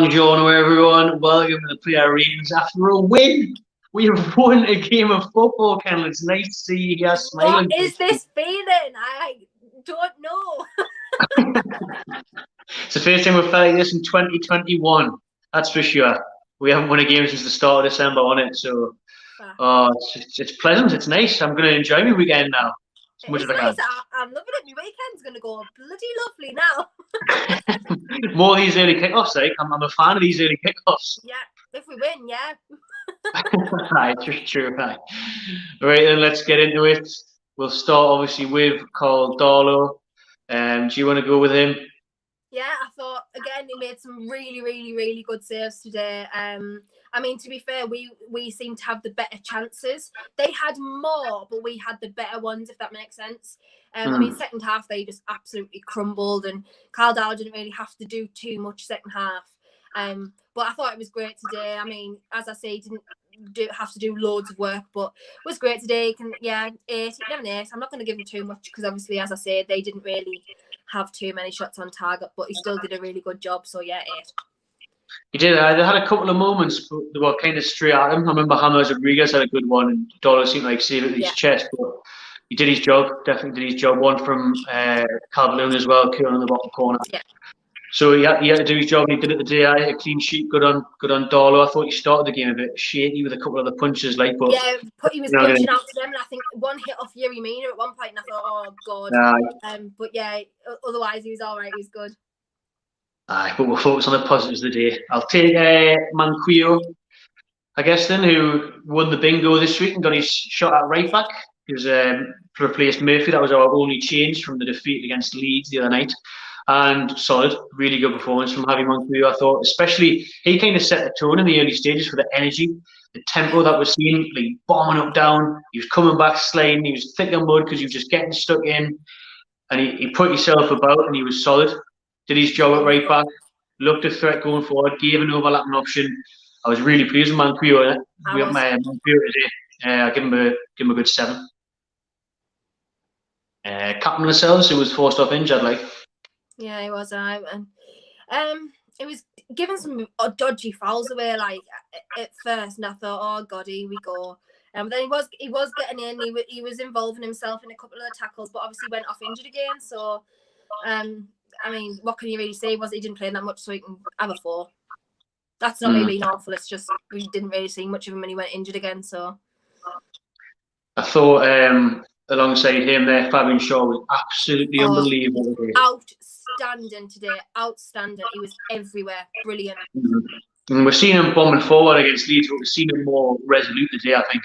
Buongiorno everyone, welcome to the Player Ratings. After a win, we have won a game of football, Kendall. It's nice to see you here smiling. What is this feeling? I don't know. It's the first time we've felt like this in 2021, that's for sure. We haven't won a game since the start of December on it, so it's pleasant, it's nice. I'm going to enjoy my weekend now. It's nice. I'm loving it. My weekend's going to go bloody lovely now. More of these early kickoffs, like. I'm a fan of these early kickoffs. Yeah, if we win, yeah. Right, true. Right, then let's get into it. We'll start obviously with Carl Darlow. Do you want to go with him? Yeah, I thought again he made some really good saves today. I mean, to be fair, we seem to have the better chances. They had more, but we had the better ones, if that makes sense. I mean, second half they just absolutely crumbled, and Carl Darlow didn't really have to do too much second half. But I thought it was great today. I mean, as I say, he didn't have to do loads of work, but it was great today. Eight. I'm not going to give him too much because obviously, as I said, they didn't really have too many shots on target, but he still did a really good job. So yeah, 8. He did. They had a couple of moments, but they were kind of straight at him. I remember James Rodriguez had a good one, and Darlow seemed like saved it with his chest. But he did his job. Definitely did his job. One from Calvert-Lewin as well, curling in the bottom corner. Yeah. So he had to do his job, and he did it today. A clean sheet, good on Darlow. I thought he started the game a bit shaky with a couple of the punches, like. But yeah, he was punching out to them, and I think one hit off Yuri Mina at one point, and I thought, oh god. But yeah, otherwise he was all right. He was good. Aye, but we'll focus on the positives of the day. I'll take Manquillo, I guess, then, who won the bingo this week and got his shot at right back. He was replaced Murphy. That was our only change from the defeat against Leeds the other night. And solid, really good performance from Javier Manquillo, I thought. Especially, he kind of set the tone in the early stages for the energy, the tempo that we're seeing, like bombing up down. He was coming back sliding. He was thick and mud because he was just getting stuck in. And he put himself about, and he was solid. Did his job at right back, looked a threat going forward, gave an overlapping option. I was really pleased with Manquillo. I give him a good 7. Captain Lascelles, who was forced off injured, like. Yeah, he was. It was giving some dodgy fouls away, like at first, and I thought, oh god, here we go. But then he was getting in. He was involving himself in a couple of the tackles, but obviously went off injured again. So, I mean, what can you really say? He didn't play that much, so he can have a 4. That's not really being awful. It's just we didn't really see much of him when he went injured again. So, I thought alongside him there, Fabian Shaw was absolutely unbelievable. Outstanding today. Outstanding. He was everywhere. Brilliant. And we're seeing him bombing forward against Leeds, but we're seeing him more resolute today, I think,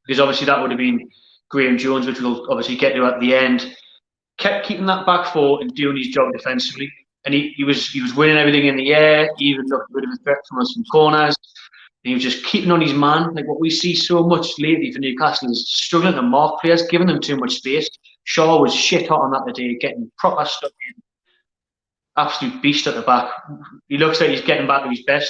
because obviously that would have been Graeme Jones, which we'll obviously get to at the end. Kept keeping that back 4 and doing his job defensively, and he was winning everything in the air. He even looked a bit of a threat from us from corners. And he was just keeping on his man. Like what we see so much lately for Newcastle is struggling to mark players, giving them too much space. Shaw was shit hot on that today, getting proper stuck in. Absolute beast at the back. He looks like he's getting back to his best.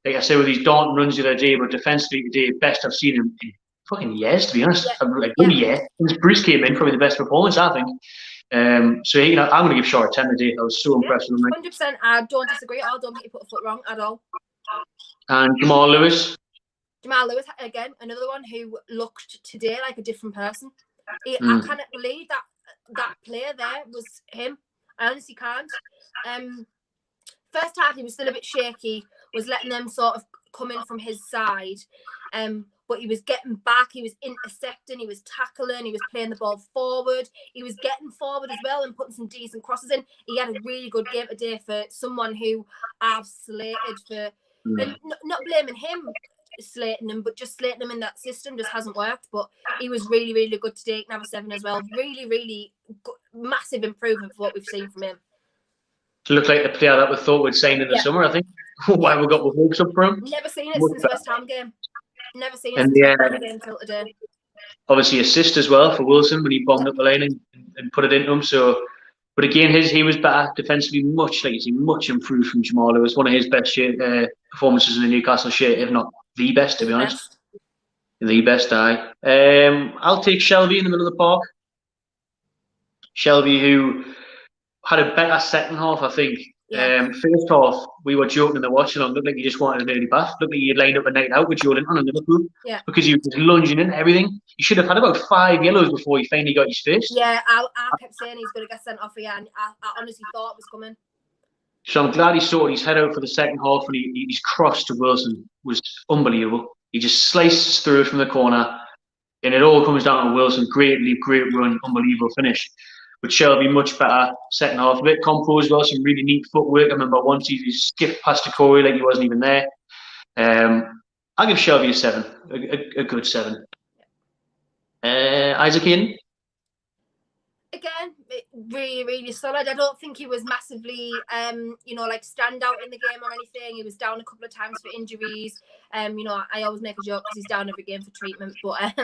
Like I said, with his daunting runs the other day, but defensively today, best I've seen him in fucking years, to be honest. Like good year. Since Bruce came in, probably the best performance, I think. So I'm going to give Shaw a 10 today. I was so impressed with him. 100%. I don't disagree. I don't think you put a foot wrong at all. And Jamal Lewis, again, another one who looked today like a different person. I cannot believe that player there was him. I honestly can't. First half he was still a bit shaky, was letting them sort of come in from his side. But he was getting back, he was intercepting, he was tackling, he was playing the ball forward, he was getting forward as well and putting some decent crosses in. He had a really good game today for someone who I've slated for, and not blaming him slating him, but just slating him in that system just hasn't worked. But he was really good today. He can have a 7 as well. Really good, massive improvement for what we've seen from him. To look like the player that we thought we'd sign in the summer, I think. Why we got the hopes up for him. Never seen it since West Ham game. Never seen it since West Ham game until today. Obviously assist as well for Wilson when he bombed up the line and put it into him. So, but again, he was better defensively, much improved from Jamal. It was one of his best performances in the Newcastle shirt, if not the best, to be honest. The best, aye. I'll take Shelby in the middle of the park. Shelby, who had a better second half, I think. First half, we were joking in the watch along. Looked like he just wanted an early bath. Looked like he had lined up a night out with Jordan on Liverpool. Yeah. Because he was just lunging in everything. He should have had about 5 yellows before he finally got his first. Yeah, I kept saying he's going to get sent off again. I honestly thought it was coming. So I'm glad he sorted his head out for the second half, and his cross to Wilson was unbelievable. He just slices through it from the corner, and it all comes down to Wilson. Great leap, great run, unbelievable finish. But Shelby much better second half, a bit composed as well, some really neat footwork. I remember once he skipped past the Corey like he wasn't even there. I'll give Shelby a 7, a good 7. Isaac Hayden? Again, really, really solid. I don't think he was massively, like stand out in the game or anything. He was down a couple of times for injuries. I always make a joke because he's down every game for treatment. But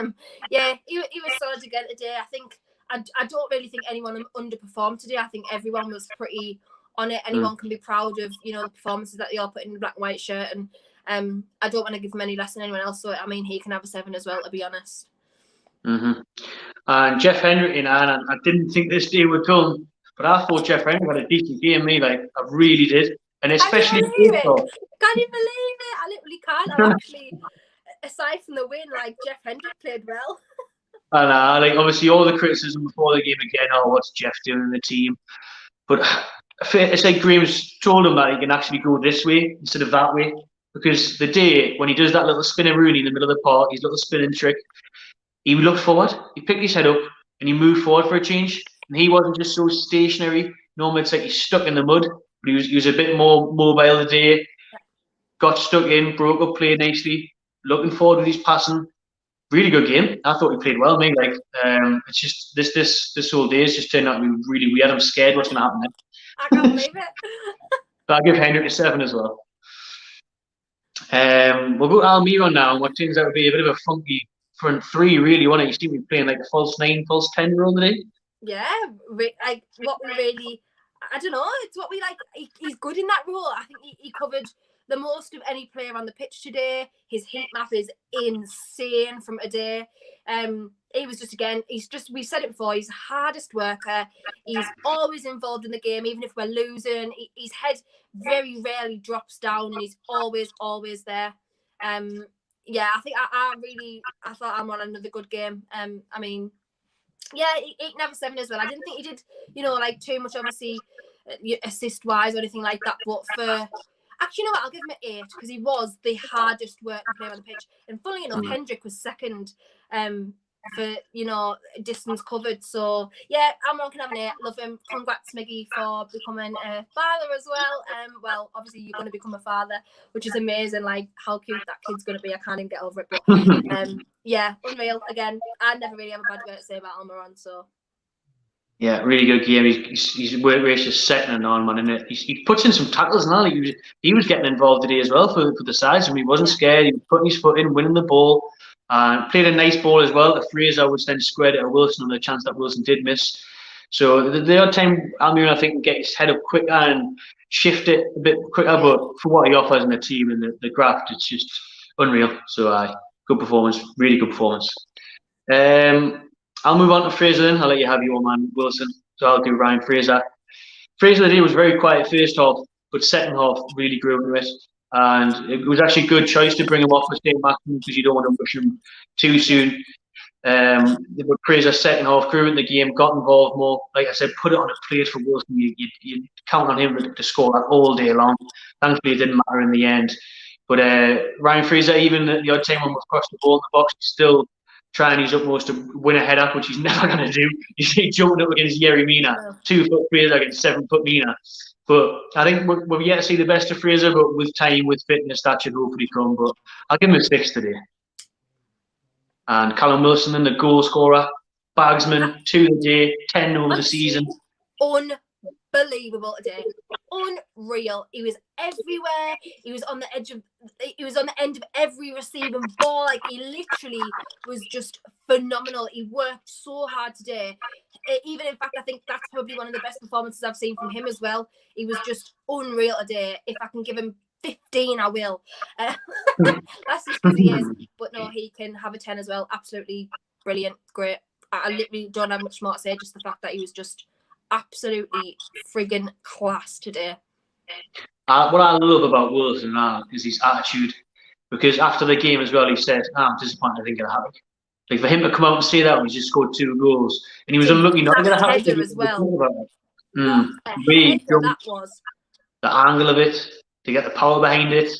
yeah, he was solid again today. I think I don't really think anyone underperformed today. I think everyone was pretty on it. Anyone can be proud of the performances that they all put in the black and white shirt. And I don't want to give him any less than anyone else. So I mean, he can have a 7 as well, to be honest. And Jeff Hendrick, and I didn't think this day would come, but I thought Jeff Hendrick had a decent game. I really did, and especially. Can you believe it? I literally can't. I'm actually, aside from the win, Jeff Hendrick played well. And obviously all the criticism before the game again. Oh, what's Jeff doing in the team? But it's like Graeme's told him that he can actually go this way instead of that way, because the day when he does that little spinner Rooney in the middle of the park, his little spinning trick. He looked forward, he picked his head up, and he moved forward for a change. And he wasn't just so stationary. Normally it's like he's stuck in the mud, but he was a bit more mobile today. Got stuck in, broke up play nicely, looking forward with his passing. Really good game. I thought he played well, mate. It's just this whole day has just turned out to be really weird. I'm scared what's going to happen next. I can't believe it. But I'll give Hendrick a 7 as well. We'll go to Almirón now, and what turns out to be a bit of a funky front three, really, wasn't it? You seem to be playing like a false 9, false 10 role today. Yeah, I don't know. It's what we like. He's good in that role. I think he covered the most of any player on the pitch today. His heat map is insane from today. He was we've said it before, he's the hardest worker. He's always involved in the game, even if we're losing. His head very rarely drops down, and he's always there. Yeah, I think I thought I'm on another good game. I mean, yeah, he can have a 7 as well. I didn't think he did, too much, obviously, assist-wise or anything like that. But actually, you know what? I'll give him an 8 because he was the hardest working player on the pitch. And funnily enough, Hendrick was second for, distance covered. So, yeah, Almirón can have an 8. Love him. Congrats, Miggy, for becoming a father as well. Well, obviously, you're going to become a father, which is amazing. How cute that kid's going to be. I can't even get over it. But, yeah, unreal. Again, I never really have a bad word to say about Almirón, so. Yeah, really good game. His work rate's just second to none, man, isn't it? He puts in some tackles now. He was getting involved today as well for the sides, and he wasn't scared. He was putting his foot in, winning the ball. Played a nice ball as well to Fraser, which then squared it to Wilson on the chance that Wilson did miss. So the odd time Almirón, I think, can get his head up quicker and shift it a bit quicker, but for what he offers in the team and the graft, it's just unreal. So good performance, really good performance. I'll move on to Fraser then. I'll let you have your man, Wilson. So I'll do Ryan Fraser. Fraser today was very quiet first half, but second half really grew into it. And it was actually a good choice to bring him off for Saint-Maximin because you don't want to push him too soon. But Fraser second half grew in the game, got involved more. Like I said, put it on a plate for Wilson. You count on him to score that all day long. Thankfully, it didn't matter in the end. But Ryan Fraser, even the odd time when we've crossed the ball in the box, he's still trying his utmost to win a header, which he's never going to do. He's jumping up against Yerry Mina, 2 foot Fraser against 7 foot Mina. But I think we're yet to see the best of Fraser, but with time, with fitness, that should hopefully come. But I'll give him a 6 today. And Callum Wilson, the goal scorer, bagsman, 2 a day, 10 over the season. Unbelievable today. Unreal. He was everywhere. He was on the end of every receiving ball. He literally was just phenomenal. He worked so hard today. Even in fact, I think that's probably one of the best performances I've seen from him as well. He was just unreal today. If I can give him 15, I will. That's just because he is. But no, he can have a 10 as well. Absolutely brilliant. Great. I literally don't have much more to say. Just the fact that he was just absolutely friggin' class today. What I love about Wilson now is his attitude. Because after the game as well, he said, I'm disappointed I didn't get a hat-trick. Like, for him to come out and say that when he just scored 2 goals, and he was unlucky not to get a hat-trick. Header as well. What a header that was. The angle of it, to get the power behind it.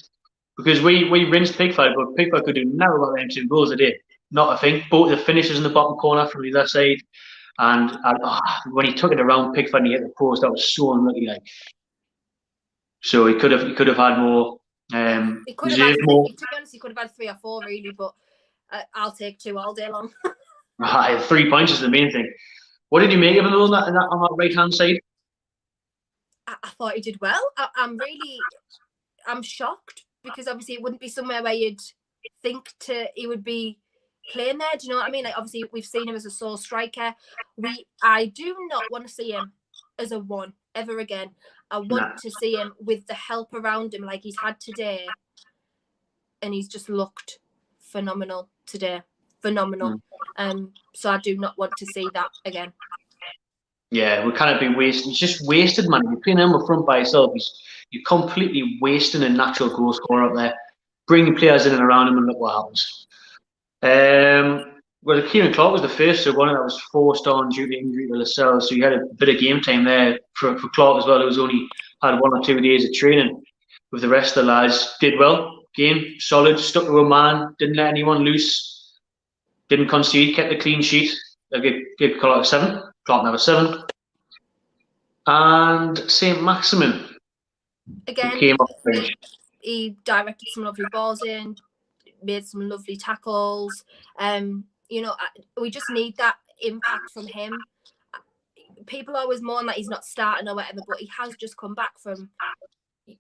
Because we rinsed Pickford, but Pickford could do nothing about them 2 goals a day. Not a thing. Both the finishes in the bottom corner from the left side. And when he took it around Pickford and he hit the post, that was so unlucky. Like, so he could have had more. He could have had, to be honest, he could have had 3 or 4 really, but I'll take 2 all day long. 3 points is the main thing. What did you make of him on that right hand side? I thought he did well. I'm shocked because obviously it wouldn't be somewhere where you'd think he would be playing there. Do you know what I mean? Like, obviously we've seen him as a sole striker. I do not want to see him as a 1 ever again. I want to see him with the help around him like he's had today. And he's just looked phenomenal today. Phenomenal. So I do not want to see that again. Yeah, we're kind of been wasting. He's just wasted, man. You're playing him up front by yourself. You're completely wasting a natural goal scorer up there. Bringing players in and around him and look what happens. Well, Kieran Clark was the first one that was forced on due to injury to Lascelles, so he had a bit of game time there for Clark as well. He was only had 1 or 2 days of training with the rest of the lads. Did well, game solid, stuck to a man, didn't let anyone loose, didn't concede, kept a clean sheet. I give Clark a 7. Clark never 7. And Saint-Maximin again came off the bench. He directed some lovely balls in, made some lovely tackles. You know, we just need that impact from him. People always mourn that he's not starting or whatever, but he has just come back from,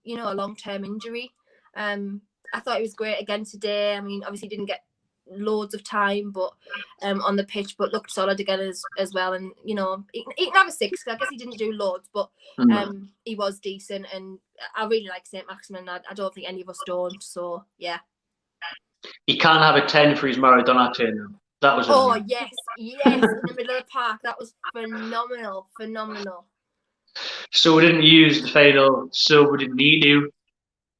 you know, a long-term injury. I thought he was great again today. I mean, obviously didn't get loads of time, but on the pitch, but looked solid again as well. And you know, he can have a 6. I guess he didn't do loads, but he was decent. And I really like Saint-Maximin. I don't think any of us don't. So yeah, he can't have a 10 for his Maradona turn. That was yes, in the middle of the park. That was phenomenal. So we didn't use the final, so we didn't need to.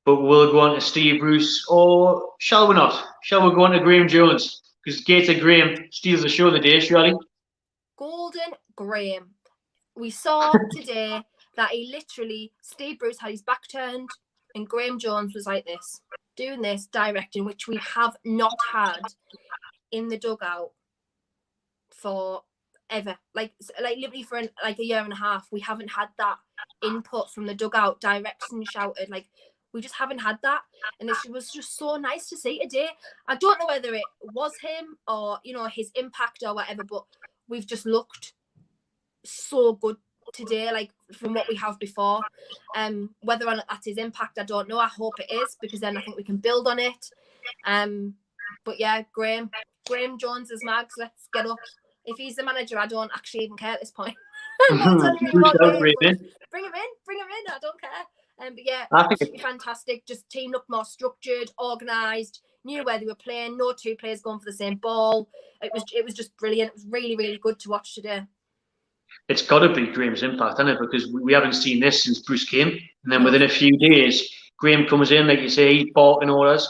But we'll go on to Steve Bruce, or shall we not? Shall we go on to Graeme Jones? Because Gator Graeme steals the show of the day, surely. Golden Graeme. We saw today that he literally, Steve Bruce had his back turned, and Graeme Jones was like this, doing this, directing, which we have not had in the dugout for ever. Like literally for a year and a half, we haven't had that input from the dugout, direction shouted, like. We just haven't had that, and it was just so nice to see today. I don't know whether it was him or, you know, his impact or whatever, but we've just looked so good today, like from what we have before. Whether or not that's his impact, I don't know. I hope it is, because then I think we can build on it. But yeah, Graeme Jones is mags. Let's get up. If he's the manager, I don't actually even care at this point. Bring him in. I don't care. But yeah, absolutely fantastic. Just team looked more structured, organised, knew where they were playing. No 2 players going for the same ball. It was just brilliant. It was really, really good to watch today. It's got to be Graeme's impact, hasn't it? Because we haven't seen this since Bruce came. And then within a few days, Graeme comes in, like you say, he's barking orders.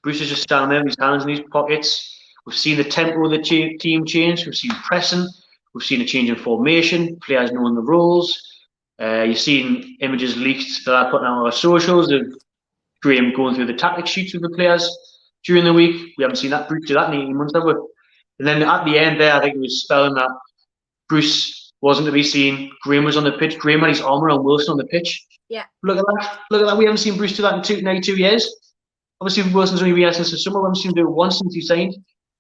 Bruce is just standing there with his hands in his pockets. We've seen the tempo of the team change. We've seen pressing. We've seen a change in formation. Players knowing the roles. You've seen images leaked that I put on our socials of Graeme going through the tactic sheets with the players during the week. We haven't seen that Bruce do that in 18 months, have we? And then at the end there, I think it was spelling that Bruce wasn't to be seen. Graeme was on the pitch. Graeme had his arm around Wilson on the pitch. Yeah. Look at that. We haven't seen Bruce do that in 2 years. Obviously, Wilson's only been here since the summer. We haven't seen him do it once since he signed.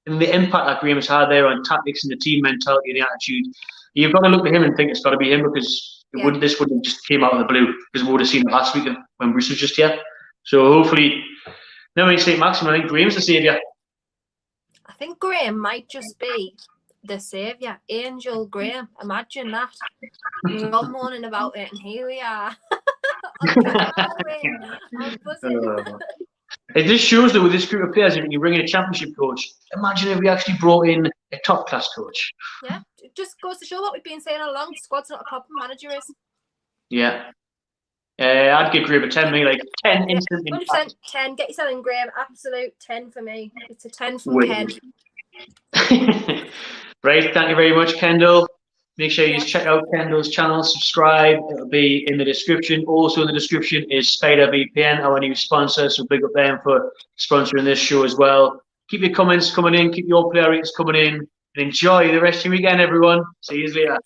And the impact that Graeme has had there on tactics and the team mentality and the attitude, you've got to look at him and think it's got to be him, because this wouldn't just came out of the blue, because we would have seen it last week when Bruce was just here. So hopefully, now we Saint-Maximin, I think Graeme's the saviour. I think Graeme might just be the saviour. Angel Graeme. Imagine that. We were all moaning about it, and here we are. It just shows that with this group of players, if you bring in a championship coach, imagine if we actually brought in a top class coach. Yeah, it just goes to show what we've been saying all along. Squad's not a problem, manager is. Yeah. I'd give Graeme a 10, me, like 10 instant 100% 10. Get yourself in, Graeme. Absolute 10 for me. It's a 10 from Ken. Right, thank you very much, Kendall. Make sure you check out Kendall's channel, subscribe. It'll be in the description. Also in the description is SpiderVPN, our new sponsor. So big up them for sponsoring this show as well. Keep your comments coming in. Keep your player ratings coming in. And enjoy the rest of your weekend, everyone. See you later.